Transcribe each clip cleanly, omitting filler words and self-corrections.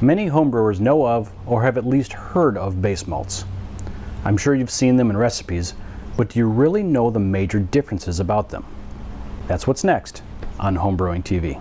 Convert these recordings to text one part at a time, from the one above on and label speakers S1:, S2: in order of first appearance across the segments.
S1: Many homebrewers know of or have at least heard of base malts. I'm sure you've seen them in recipes, but do you really know the major differences about them? That's what's next on Homebrewing TV.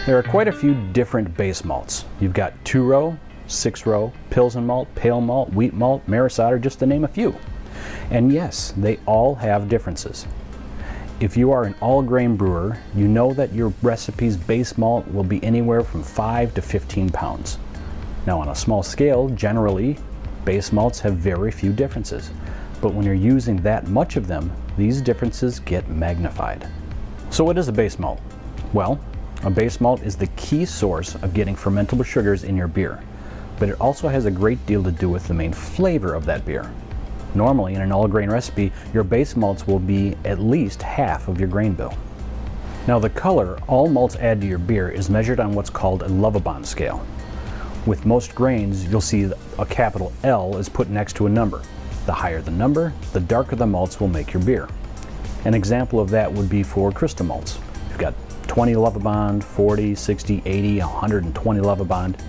S1: There are quite a few different base malts. You've got 2-row, 6-row, Pilsen malt, pale malt, wheat malt, Maris Otter, just to name a few. And yes, they all have differences. If you are an all-grain brewer, you know that your recipe's base malt will be anywhere from 5 to 15 pounds. Now on a small scale, generally, base malts have very few differences. But when you're using that much of them, these differences get magnified. So what is a base malt? Well, a base malt is the key source of getting fermentable sugars in your beer, but it also has a great deal to do with the main flavor of that beer. Normally, in an all-grain recipe, your base malts will be at least half of your grain bill. Now, the color all malts add to your beer is measured on what's called a Lovibond scale. With most grains, you'll see a capital L is put next to a number. The higher the number, the darker the malts will make your beer. An example of that would be for crystal malts. You've got 20 Lovibond, 40, 60, 80, 120 Lovibond.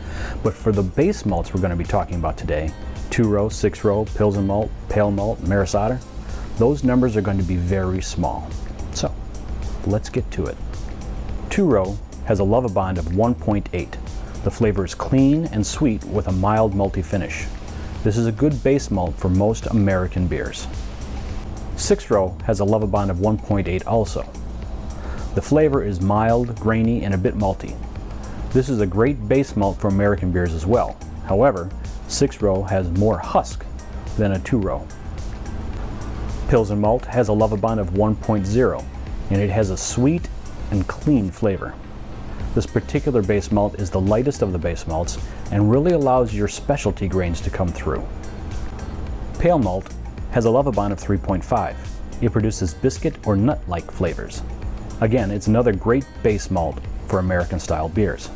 S1: But for the base malts we're going to be talking about today, 2-row, 6-row, Pilsen malt, pale malt, Maris Otter, those numbers are going to be very small. So, let's get to it. 2-row has a Lovibond of 1.8. The flavor is clean and sweet with a mild malty finish. This is a good base malt for most American beers. 6-row has a Lovibond of 1.8 also. The flavor is mild, grainy, and a bit malty. This is a great base malt for American beers as well. However, 6-row has more husk than a 2-row. Pilsen malt has a Lovibond of 1.0, and it has a sweet and clean flavor. This particular base malt is the lightest of the base malts and really allows your specialty grains to come through. Pale malt has a Lovibond of 3.5. It produces biscuit or nut-like flavors. Again, it's another great base malt for American-style beers.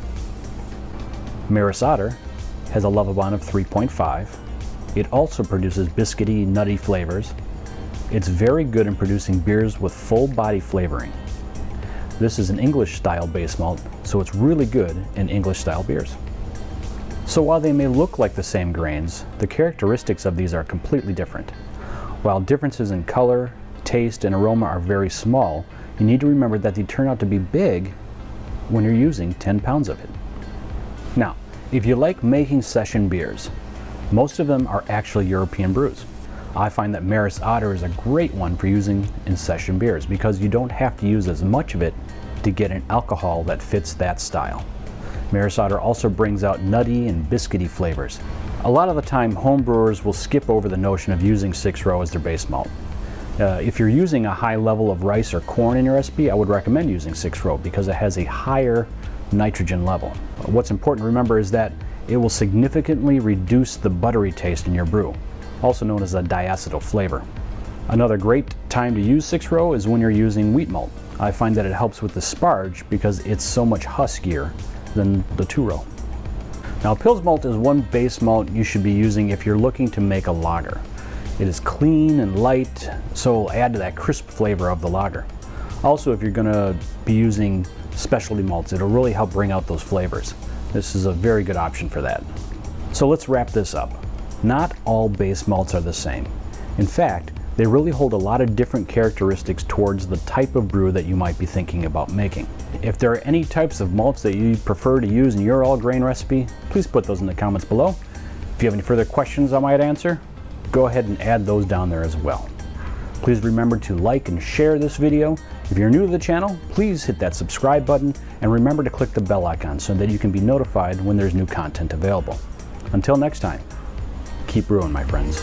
S1: Maris Otter has a Lovibond of 3.5. It also produces biscuity, nutty flavors. It's very good in producing beers with full body flavoring. This is an English-style base malt, so it's really good in English-style beers. So while they may look like the same grains, the characteristics of these are completely different. While differences in color, taste, and aroma are very small, you need to remember that they turn out to be big when you're using 10 pounds of it. Now, if you like making session beers, most of them are actually European brews. I find that Maris Otter is a great one for using in session beers because you don't have to use as much of it to get an alcohol that fits that style. Maris Otter also brings out nutty and biscuity flavors. A lot of the time, home brewers will skip over the notion of using 6-row as their base malt. If you're using a high level of rice or corn in your recipe, I would recommend using 6-row because it has a higher nitrogen level. What's important to remember is that it will significantly reduce the buttery taste in your brew, also known as a diacetyl flavor. Another great time to use 6-row is when you're using wheat malt. I find that it helps with the sparge because it's so much huskier than the 2-row. Now, Pilsen malt is one base malt you should be using if you're looking to make a lager. It is clean and light, so it'll add to that crisp flavor of the lager. Also, if you're going to be using specialty malts, it'll really help bring out those flavors. This is a very good option for that. So let's wrap this up. Not all base malts are the same. In fact, they really hold a lot of different characteristics towards the type of brew that you might be thinking about making. If there are any types of malts that you prefer to use in your all-grain recipe, please put those in the comments below. If you have any further questions I might answer, go ahead and add those down there as well. Please remember to like and share this video. If you're new to the channel, please hit that subscribe button and remember to click the bell icon so that you can be notified when there's new content available. Until next time, keep brewing, my friends.